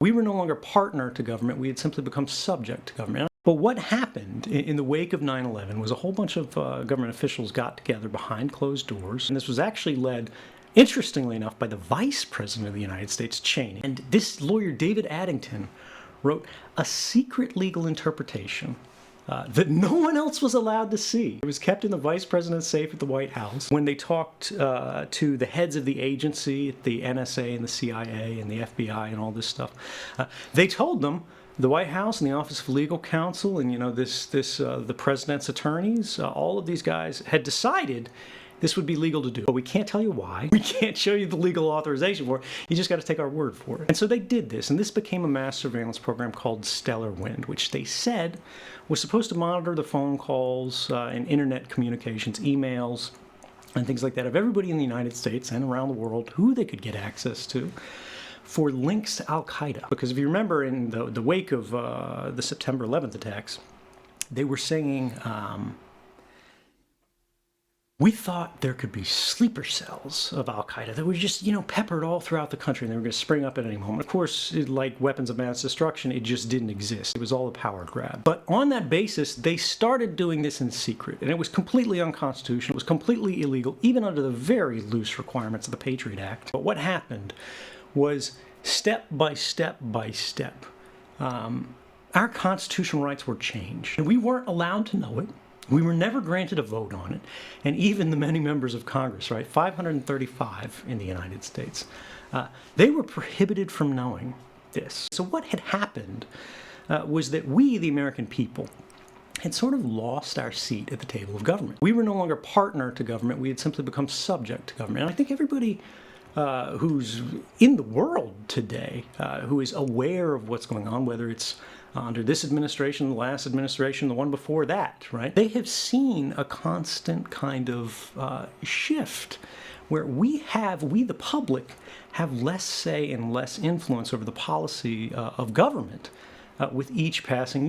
We were no longer partner to government, we had simply become subject to government. But what happened in the wake of 9/11 was a whole bunch of government officials got together behind closed doors, and this was actually led, interestingly enough, by the Vice President of the United States, Cheney. And this lawyer, David Addington, wrote a secret legal interpretation that no one else was allowed to see. It was kept in the Vice President's safe at the White House. When they talked to the heads of the agency, the NSA and the CIA and the FBI and all this stuff, they told them, the White House and the Office of Legal Counsel and, the President's attorneys, all of these guys had decided this would be legal to do. But we can't tell you why. We can't show you the legal authorization for it. You just got to take our word for it. And so they did this, and this became a mass surveillance program called Stellar Wind, which they said was supposed to monitor the phone calls and internet communications, emails, and things like that of everybody in the United States and around the world who they could get access to for links to Al-Qaeda. Because if you remember, in the wake of the September 11th attacks, they were saying, we thought there could be sleeper cells of Al-Qaeda that were just, peppered all throughout the country, and they were going to spring up at any moment. Of course, like weapons of mass destruction, it just didn't exist. It was all a power grab. But on that basis, they started doing this in secret, and it was completely unconstitutional. It was completely illegal, even under the very loose requirements of the Patriot Act. But what happened was, step by step by step, our constitutional rights were changed. And we weren't allowed to know it. We were never granted a vote on it. And even the many members of Congress, right, 535 in the United States, they were prohibited from knowing this. So what had happened was that we, the American people, had sort of lost our seat at the table of government. We were no longer partner to government. We had simply become subject to government. And I think everybody who's in the world today, who is aware of what's going on, whether it's under this administration, the last administration, the one before that, right? They have seen a constant kind of shift where we, the public, have less say and less influence over the policy of government with each passing year.